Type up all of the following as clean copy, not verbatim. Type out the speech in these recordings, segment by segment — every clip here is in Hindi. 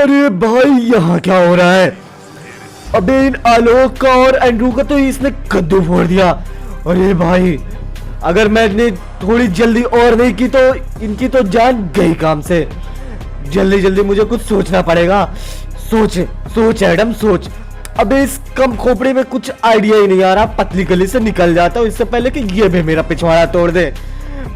अरे भाई यहाँ क्या हो रहा है? अबे इन आलोक का और एंड्रू का तो इसने कद्दू फोड़ दिया। अरे भाई अगर मैंने थोड़ी जल्दी और नहीं की तो इनकी तो जान गई काम से। जल्दी जल्दी मुझे कुछ सोचना पड़ेगा। सोच सोच एडम सोच। अबे इस कम खोपड़ी में कुछ आइडिया ही नहीं आ रहा। पतली गली से निकल जाता हूँ इससे पहले कि ये भी मेरा पिछवाड़ा तोड़ दे।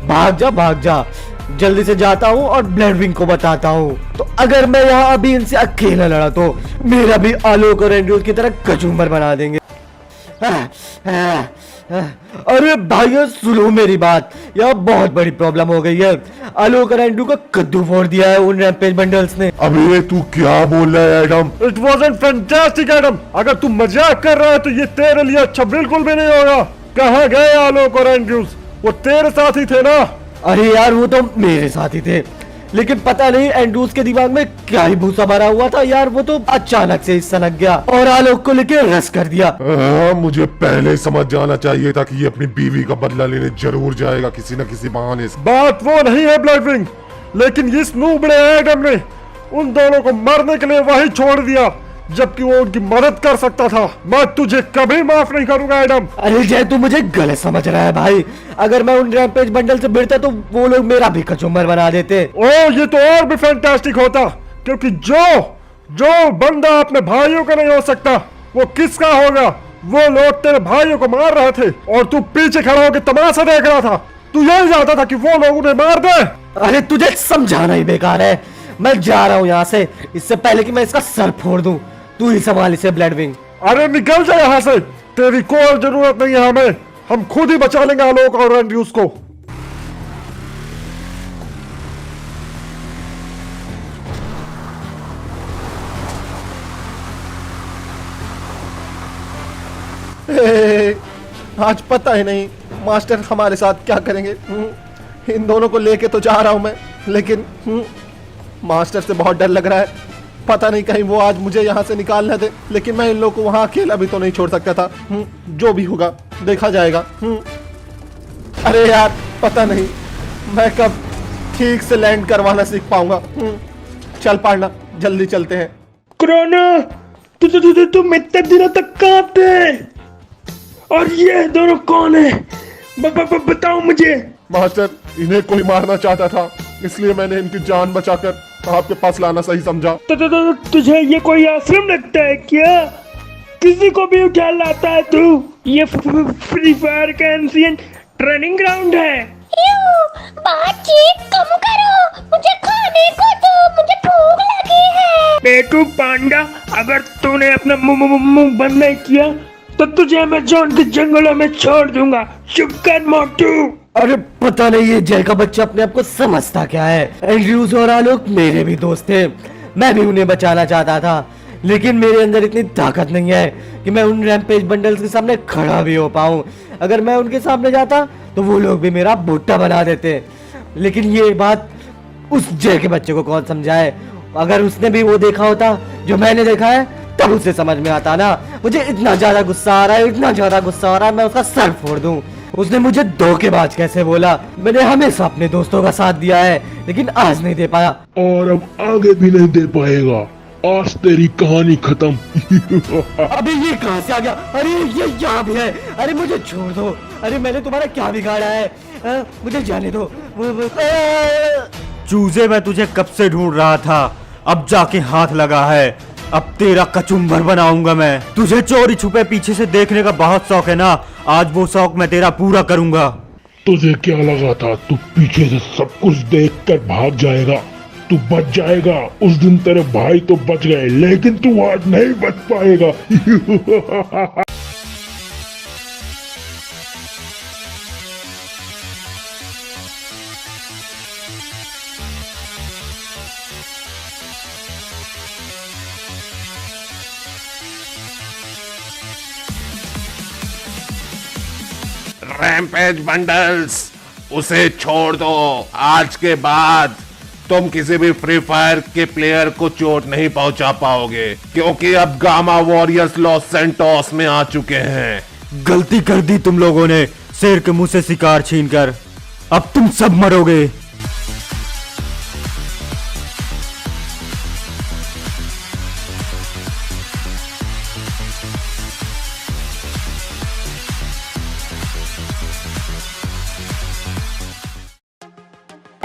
भाग जा जल्दी से जाता हूँ और ब्लैडविंग को बताता हूँ। तो अगर मैं यहाँ अभी इनसे अकेला लड़ा तो मेरा भी आलोक और एंड्रू की तरह कचूमर बना देंगे। अरे भाई सुनो मेरी बात, यह बहुत बड़ी प्रॉब्लम हो गई है। आलोक और एंड्रू का कद्दू फोड़ दिया है उन रैम्पेज बंडल्स ने। अबे तू क्या बोल रहा है Adam? It wasn't fantastic Adam. अगर तू मजाक कर रहा है तो ये तेरे लिए अच्छा बिल्कुल भी नहीं होगा। कहाँ गए आलोक और एंड्रूज? वो तेरे साथ ही थे ना? अरे यार वो तो मेरे साथ ही थे, लेकिन पता नहीं एंड्रूज के दिमाग में क्या ही भूसा भरा हुआ था यार। वो तो अचानक से सनक गया और आलोक को लेके रस कर दिया। मुझे पहले समझ जाना चाहिए था कि ये अपनी बीवी का बदला लेने जरूर जाएगा किसी न किसी बहाने से। बात वो नहीं है ब्लैडविंग, लेकिन इस नूबड़े एडम ने उन दोनों को मरने के लिए वही छोड़ दिया जबकि वो उनकी मदद कर सकता था। मैं तुझे कभी माफ नहीं करूंगा एडम। अरे जय तू मुझे गलत समझ रहा है भाई। अगर मैं उन रैम्पेज बंडल से भिड़ता तो वो लोग मेरा भी कचूमर बना देते। ओ ये तो और भी फैंटास्टिक होता, क्योंकि जो बंदा अपने भाइयों का नहीं हो सकता वो किसका होगा? वो लोग तेरे भाइयों को मार रहे थे और तू पीछे खड़ा होकर तमाशा देख रहा था। तू यही चाहता था कि वो लोग उन्हें मार दे। अरे तुझे समझाना ही बेकार है। मैं जा रहा हूँ यहाँ से इससे पहले कि मैं इसका सर फोड़ दूं। तू ही संभाल इसे ब्लैडविंग। अरे निकल जा यहाँ से, तेरी कोई जरूरत नहीं है हमें। हम खुद ही बचा लेंगे आलोक और एंड्रूज को। आज पता ही नहीं मास्टर हमारे साथ क्या करेंगे। इन दोनों को लेके तो जा रहा हूं मैं, लेकिन मास्टर से बहुत डर लग रहा है। पता नहीं कहीं वो आज मुझे यहाँ से निकाल न दे, लेकिन मैं इन लोगों को वहाँ अकेला भी तो नहीं छोड़ सकता था। जो भी होगा देखा जाएगा। अरे यार पता नहीं मैं कब ठीक से लैंड करवाना सीख पाऊंगा। चल पाड़ना जल्दी चलते हैं। क्रोनो तुम इतने दिनों तक कहाँ थे? और ये दोनों कौन है? बताओ मुझे। मास्टर इन्हें कोई मारना चाहता था, इसलिए मैंने इनकी जान बचाकर आपके पास लाना सही समझा। तो तुझे ये कोई आश्रम लगता है क्या? किसी को भी उठा लाता है तू? ये फ्री फायर का एंशिएंट ट्रेनिंग ग्राउंड है। बातचीत कम करो, मुझे खाने को दो, मुझे भूख लगी है। पेटू पांडा, अगर तूने अपना मुंह बंद नहीं किया तो तुझे अमेज़न के जंगलों में छोड़ दूंगा। चुप कर मोटू। अरे पता नहीं ये जय का बच्चा अपने आप को समझता क्या है। एंड्रूज और आलोक मेरे भी दोस्त थे, मैं भी उन्हें बचाना चाहता था, लेकिन मेरे अंदर इतनी ताकत नहीं है कि मैं उन रैम्पेज बंडल्स के सामने खड़ा भी हो पाऊं। अगर मैं उनके सामने जाता तो वो लोग भी मेरा भुट्टा बना देते। लेकिन ये बात उस जय के बच्चे को कौन समझाए? अगर उसने भी वो देखा होता जो मैंने देखा है तब उसे समझ में आता ना। मुझे इतना ज्यादा गुस्सा आ रहा है, इतना ज्यादा गुस्सा आ रहा है मैं उसका सर फोड़ दूं। उसने मुझे धोखेबाज कैसे बोला? मैंने हमेशा अपने दोस्तों का साथ दिया है, लेकिन आज नहीं दे पाया और अब आगे भी नहीं दे पाएगा। आज तेरी कहानी खत्म। अबे ये कहां से आ गया? अरे ये यहाँ भी है। अरे मुझे छोड़ दो। अरे मैंने तुम्हारा क्या बिगाड़ा है? मुझे जाने दो। चूजे मैं तुझे कब से ढूंढ रहा था, अब जाके हाथ लगा है। अब तेरा कचुम्बर बनाऊंगा मैं। तुझे चोरी छुपे पीछे से देखने का बहुत शौक है ना, आज वो शौक मैं तेरा पूरा करूंगा। तुझे क्या लगा था तू पीछे से सब कुछ देखकर भाग जाएगा? तू बच जाएगा। उस दिन तेरे भाई तो बच गए, लेकिन तू आज नहीं बच पाएगा। रैम्पेज बंडल्स उसे छोड़ दो। आज के बाद तुम किसी भी फ्री फायर के प्लेयर को चोट नहीं पहुंचा पाओगे, क्योंकि अब गामा वॉरियर्स लॉस सेंटोस में आ चुके हैं। गलती कर दी तुम लोगों ने शेर के मुंह से शिकार छीनकर। अब तुम सब मरोगे।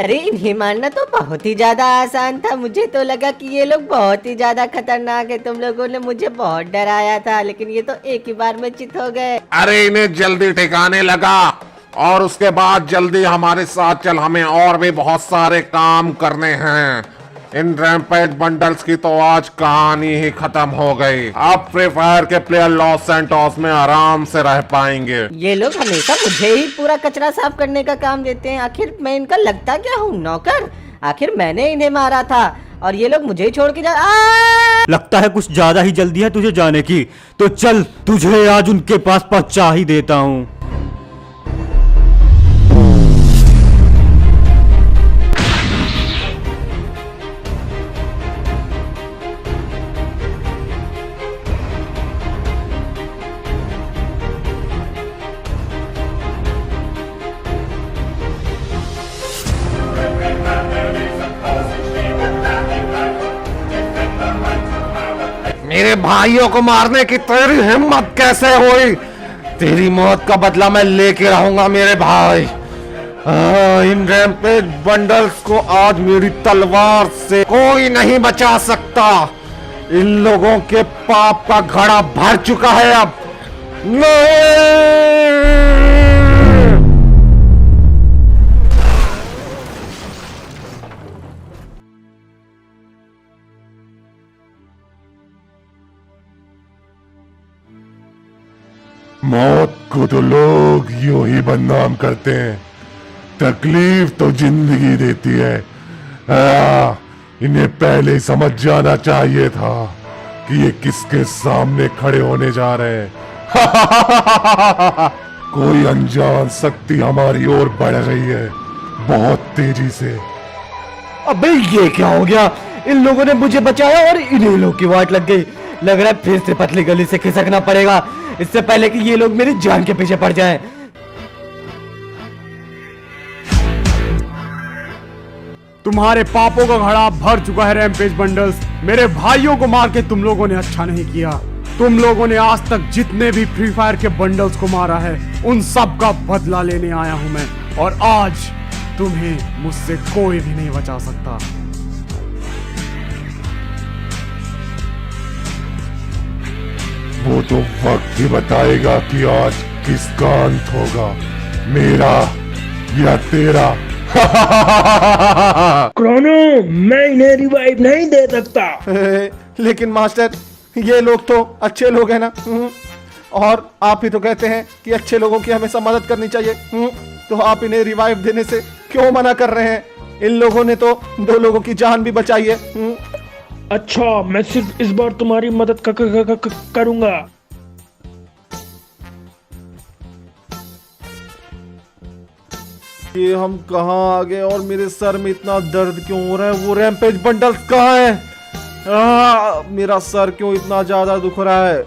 अरे इन्हें मारना तो बहुत ही ज्यादा आसान था। मुझे तो लगा कि ये लोग बहुत ही ज्यादा खतरनाक है। तुम लोगों ने मुझे बहुत डराया था, लेकिन ये तो एक ही बार में चित हो गए। अरे इन्हें जल्दी ठिकाने लगा और उसके बाद जल्दी हमारे साथ चल, हमें और भी बहुत सारे काम करने हैं। इन रैम्पेज बंडल्स की तो आज कहानी ही खत्म हो गई। अब फ्री फायर के प्लेयर लॉस सैंटोस में आराम से रह पाएंगे। ये लोग हमेशा मुझे ही पूरा कचरा साफ करने का काम देते हैं। आखिर मैं इनका लगता क्या हूँ, नौकर? आखिर मैंने इन्हें मारा था और ये लोग मुझे ही छोड़ के जा। लगता है कुछ ज्यादा ही जल्दी है तुझे जाने की, तो चल तुझे आज उनके पास पहुंचा ही देता हूँ। मेरे भाइयों को मारने की तेरी हिम्मत कैसे हुई? तेरी मौत का बदला मैं लेके रहूंगा मेरे भाई। इन रैम्पेज बंडल्स को आज मेरी तलवार से कोई नहीं बचा सकता। इन लोगों के पाप का घड़ा भर चुका है अब। नहीं! मौत को तो लोग यूं ही बदनाम करते हैं, तकलीफ तो जिंदगी देती है। इन्हें पहले ही समझ जाना चाहिए था कि ये किसके सामने खड़े होने जा रहे हैं। कोई अनजान शक्ति हमारी ओर बढ़ रही है, बहुत तेजी से। अबे ये क्या हो गया? इन लोगों ने मुझे बचाया और इन्हीं लोग की वाट लग गई। लग रहा है फिर से पतली गली से खिसकना पड़ेगा, इससे पहले कि ये लोग मेरी जान के पीछे पड़ जाएं। तुम्हारे पापों का घड़ा भर चुका है रैम्पेज बंडल्स। मेरे भाइयों को मार के तुम लोगों ने अच्छा नहीं किया। तुम लोगों ने आज तक जितने भी फ्री फायर के बंडल्स को मारा है, उन सब का बदला लेने आया हूं मैं, और आज तुम्हें मुझसे कोई भी नहीं बचा सकता। वो तो वक्त ही बताएगा कि आज किसका अंत होगा, मेरा या तेरा। क्रोनो, मैं इन्हें रिवाइव नहीं दे सकता। लेकिन मास्टर, ये लोग तो अच्छे लोग हैं ना। और आप ही तो कहते हैं कि अच्छे लोगों की हमेशा मदद करनी चाहिए। तो आप इन्हें रिवाइव देने से क्यों मना कर रहे हैं? इन लोगों ने तो 2 लोगों की जान भी बचाई है। अच्छा, मैं सिर्फ इस बार तुम्हारी मदद करूंगा। ये हम कहाँ आ गए और मेरे सर में इतना दर्द क्यों हो रहा है? वो रैम्पेज बंडल्स कहाँ है? मेरा सर क्यों इतना ज्यादा दुख रहा है?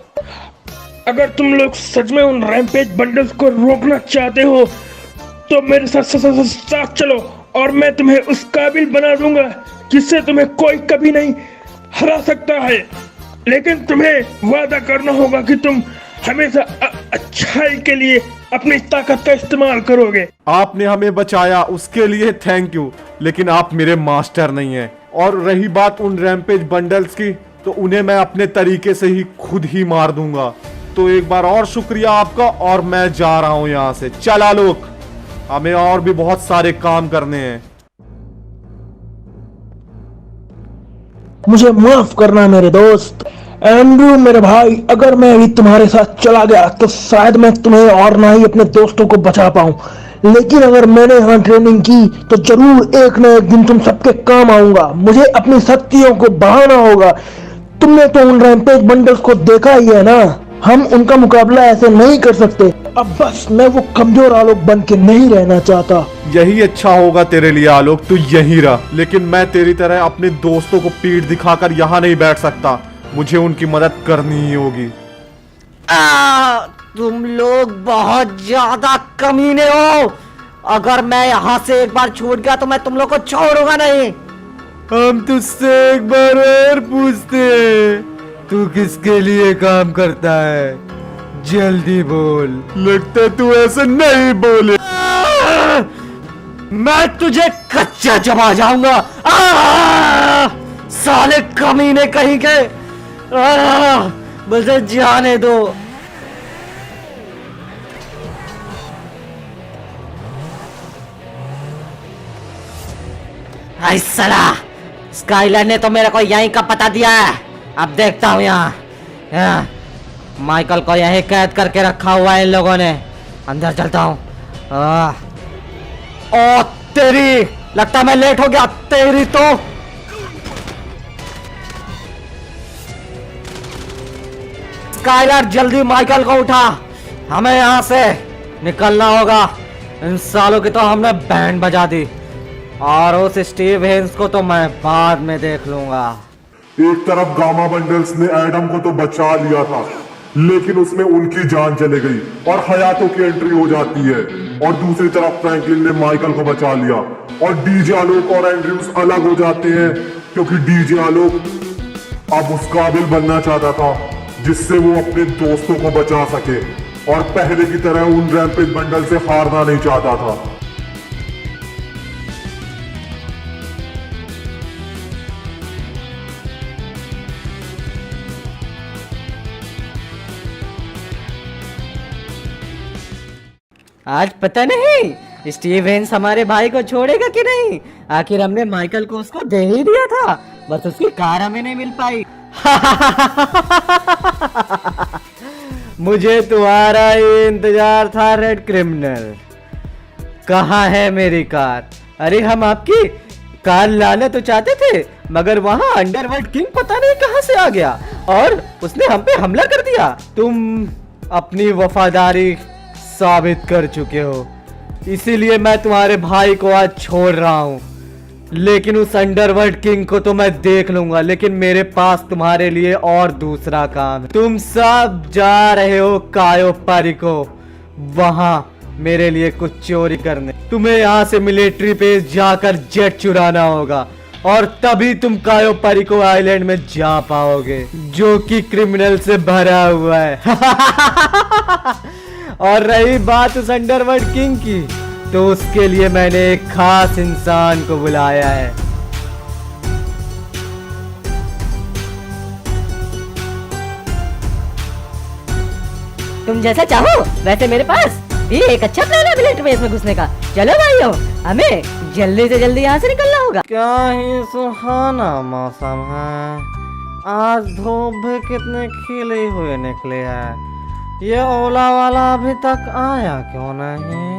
अगर तुम लोग सच में उन रैम्पेज बंडल्स को रोकना चाहते हो तो मेरे साथ चलो और मैं तुम्हें उस काबिल बना दूंगा जिससे तुम्हें कोई कभी नहीं हरा सकता है। लेकिन तुम्हें वादा करना होगा कि तुम हमेशा अच्छाई के लिए अपनी ताकत का इस्तेमाल करोगे। आपने हमें बचाया, उसके लिए थैंक यू, लेकिन आप मेरे मास्टर नहीं हैं। और रही बात उन रैम्पेज बंडल्स की, तो उन्हें मैं अपने तरीके से ही खुद ही मार दूंगा। तो एक बार और शुक्रिया आपका, और मैं जा रहा हूं यहाँ से। चला लोग, हमें और भी बहुत सारे काम करने हैं। मुझे माफ करना मेरे दोस्त। एंड्रू मेरे भाई, अगर मैं अभी तुम्हारे साथ चला गया तो शायद मैं तुम्हें और ना ही अपने दोस्तों को बचा पाऊं, लेकिन अगर मैंने यहाँ ट्रेनिंग की तो जरूर एक न एक दिन तुम सबके काम आऊंगा। मुझे अपनी शक्तियों को बढ़ाना होगा। तुमने तो उन रैम्पेज बंडल्स को देखा ही है ना, हम उनका मुकाबला ऐसे नहीं कर सकते। अब बस मैं वो कमजोर आलोक बन के नहीं रहना चाहता। यही अच्छा होगा तेरे लिए आलोक, तू यहीं रह। लेकिन मैं तेरी तरह अपने दोस्तों को पीठ दिखाकर यहाँ नहीं बैठ सकता, मुझे उनकी मदद करनी ही होगी। तुम लोग बहुत ज्यादा कमीने हो। अगर मैं यहाँ से एक बार छूट गया तो मैं तुम लोग को छोड़ूंगा नहीं। हम तुझसे एक बार और पूछते हैं, तू किसके लिए काम करता है? जल्दी बोल। लगता है तू ऐसे नहीं बोले। मैं तुझे कच्चा चबा जाऊंगा। साले कमीने कहीं के, मुझे जाने दो। आई साला, स्काइलर ने तो मेरे को यहीं का पता दिया है। अब देखता हूँ यहाँ माइकल को यहीं कैद करके रखा हुआ है इन लोगों ने। अंदर चलता हूँ। ओ तेरी, लगता मैं लेट हो गया तेरी तो। स्काइलर जल्दी माइकल को उठा, हमें यहाँ से निकलना होगा। इन सालों की तो हमने बैंड बजा दी और उस स्टीव हेन्स को तो मैं बाद में देख लूंगा। एक तरफ गामा बंडल्स ने एडम को तो बचा लिया था, लेकिन उसमें उनकी जान चले गई और हयातों की एंट्री हो जाती है। और दूसरी तरफ फ्रैंकलिन ने माइकल को बचा लिया और डीजे आलोक और एंड्रयूज अलग हो जाते हैं, क्योंकि डीजे आलोक अब उस काबिल बनना चाहता था जिससे वो अपने दोस्तों को बचा सके और पहले की तरह उन रैम्पेज बंडल से हारना नहीं चाहता था। आज पता नहीं स्टीव हेन्स हमारे भाई को छोड़ेगा कि नहीं। आखिर हमने माइकल को उसको दे ही दिया था, बस उसकी कार हमें नहीं मिल पाई। मुझे तुम्हारा ही इंतजार था रेड क्रिमिनल। कहाँ है मेरी कार? अरे हम आपकी कार लाना तो चाहते थे, मगर वहां अंडरवर्ल्ड किंग पता नहीं कहां से आ गया और उसने हम पे हमला कर दिया। तुम अपनी वफादारी साबित कर चुके हो, इसीलिए मैं तुम्हारे भाई को आज छोड़ रहा हूं। लेकिन उस अंडरवर्ल्ड किंग को तो मैं देख लूंगा, लेकिन मेरे पास तुम्हारे लिए और दूसरा काम है। तुम सब जा रहे हो कायो पारिको, वहां मेरे लिए कुछ चोरी करने। तुम्हें यहाँ से मिलिट्री बेस जाकर जेट चुराना होगा और तभी तुम कायो पारिको आइलैंड में जा पाओगे, जो कि क्रिमिनल से भरा हुआ है। और रही बात उस अंडरवर्ल्ड किंग की, तो उसके लिए मैंने एक खास इंसान को बुलाया है। तुम जैसा चाहो वैसे मेरे पास भी एक अच्छा प्लान है मिलिट्री बेस में घुसने का। चलो भाइयों, हमें जल्दी से जल्दी यहाँ से निकलना होगा। क्या ही सुहाना मौसम है, आज धूप भी कितने खिले हुए निकले है। ये ओला वाला अभी तक आया क्यों नहीं?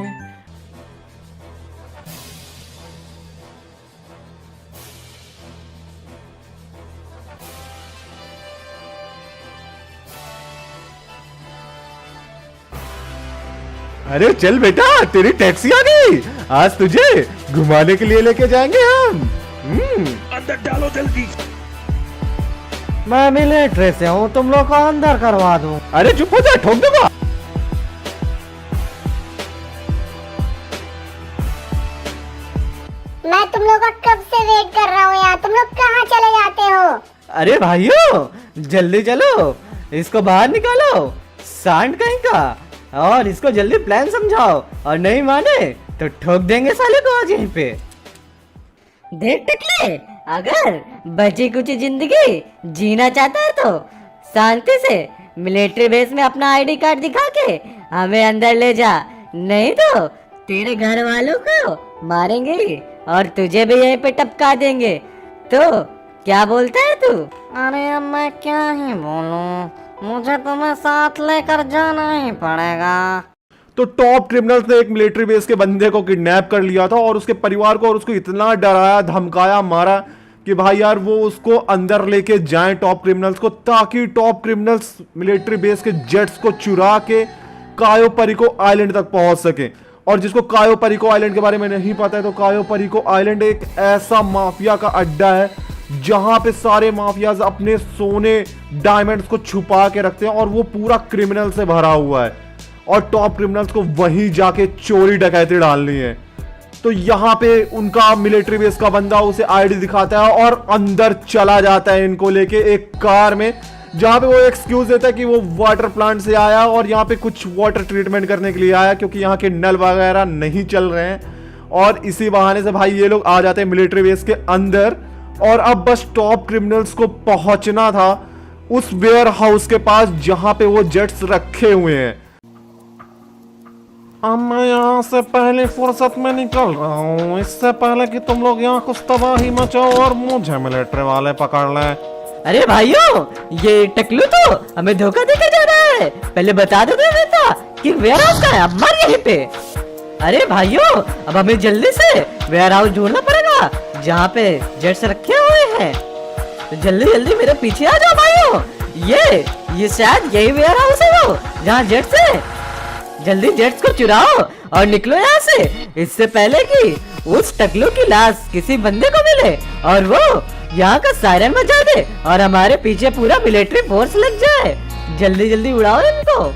अरे चल बेटा, तेरी टैक्सी आ गई। आज तुझे घुमाने के लिए लेके जाएंगे हम। अंदर डालो जल्दी। मैं मिलिट्री से हूँ, तुम लोग को अंदर करवा दूँ। अरे चुप हो जा, ठोक दूंगा। मैं तुम लोग का कब से वेट कर रहा हूँ यार, तुम लोग कहाँ चले जाते हो? अरे भाइयों जल्दी चलो, इसको बाहर निकालो सांड कहीं का, और इसको जल्दी प्लान समझाओ, और नहीं माने तो ठोक देंगे साले को आज यहीं पे। देख टकले, अगर बची कुछ जिंदगी जीना चाहता है तो शांति से मिलिट्री बेस में अपना आईडी कार्ड दिखा के हमें अंदर ले जा, नहीं तो तेरे घर वालों को मारेंगे और तुझे भी यहीं पे टपका देंगे। तो क्या बोलता है तू? अरे अब मैं क्या ही बोलूं, मुझे तुम्हें साथ लेकर जाना ही पड़ेगा। तो टॉप क्रिमिनल्स ने एक मिलिट्री बेस के बंदे को किडनैप कर लिया था और उसके परिवार को और उसको इतना डराया, धमकाया, मारा कि भाई यार वो उसको अंदर लेके जाएं टॉप क्रिमिनल्स को, ताकि टॉप क्रिमिनल्स मिलिट्री बेस के जेट्स को चुरा के कायो परिको आइलैंड तक पहुंच सके। और जिसको कायो परिको आइलैंड के बारे में नहीं पता है, तो कायो परिको आइलैंड एक ऐसा माफिया का अड्डा है जहां पे सारे माफियाज अपने सोने डायमंड्स को छुपा के रखते हैं और वो पूरा क्रिमिनल से भरा हुआ है और टॉप क्रिमिनल्स को वहीं जाके चोरी डकैती डालनी है। तो यहाँ पे उनका मिलिट्री बेस का बंदा उसे आईडी दिखाता है और अंदर चला जाता है इनको लेके एक कार में, जहां पे वो एक्सक्यूज देता है कि वो वाटर प्लांट से आया और यहाँ पे कुछ वाटर ट्रीटमेंट करने के लिए आया, क्योंकि यहाँ के नल वगैरह नहीं चल रहे हैं और इसी बहाने से भाई ये लोग आ जाते हैं मिलिट्री बेस के अंदर। और अब बस टॉप क्रिमिनल्स को पहुंचना था उस वेयर हाउस के पास जहां पे वो जेट्स रखे हुए हैं। अब मैं यहाँ से पहले फुर्सत में निकल रहा हूँ, इससे पहले कि तुम लोग यहाँ कुछ तबाही मचाओ और मुझे मिलिट्री वाले पकड़ लें। अरे भाइयों, ये टकलू तो हमें धोखा देकर जा रहा है। पहले बता दो था कि वेयर हाउस का है, अब मर यहीं पे। अरे भाइयों, अब हमें जल्दी से वेयर हाउस ढूंढना पड़ेगा जहाँ पे जेट्स रखे हुए हैं। तो जल्दी जल्दी मेरे पीछे आ जाओ भाइयों। ये शायद यही वेयर हाउस है वो जहाँ जेट्स है। जल्दी जेट्स को चुराओ और निकलो यहाँ से, इससे पहले कि उस टकलू की लाश किसी बंदे को मिले और वो यहाँ का सायरन बजा दे और हमारे पीछे पूरा मिलिट्री फोर्स लग जाए। जल्दी जल्दी उड़ाओ इनको।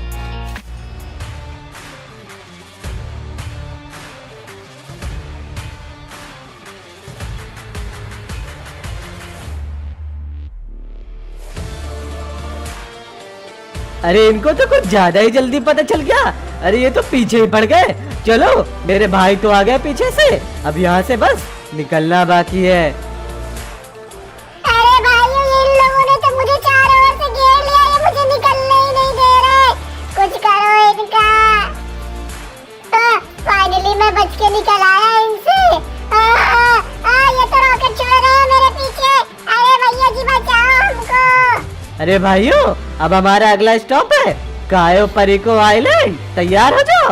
अरे इनको तो कुछ ज्यादा ही जल्दी पता चल गया। अरे ये तो पीछे ही पड़ गए। चलो, मेरे भाई तो आ गए पीछे से, अब यहाँ से बस निकलना बाकी है। अरे भाइयों, इन लोगों ने तो मुझे चारों ओर से घेर लिया, ये मुझे निकलने ही नहीं दे रहे। कुछ करो इनका। फाइनली मैं बच के निकल आया इनसे। ये तो रॉकेट छोड़ रहे हैं मेरे पीछे। अरे भैया जी, बचाओ हमको। अरे भाइयों, अब हमारा अगला स्टॉप है कायो परिको आइलैंड। तैयार हो जाओ।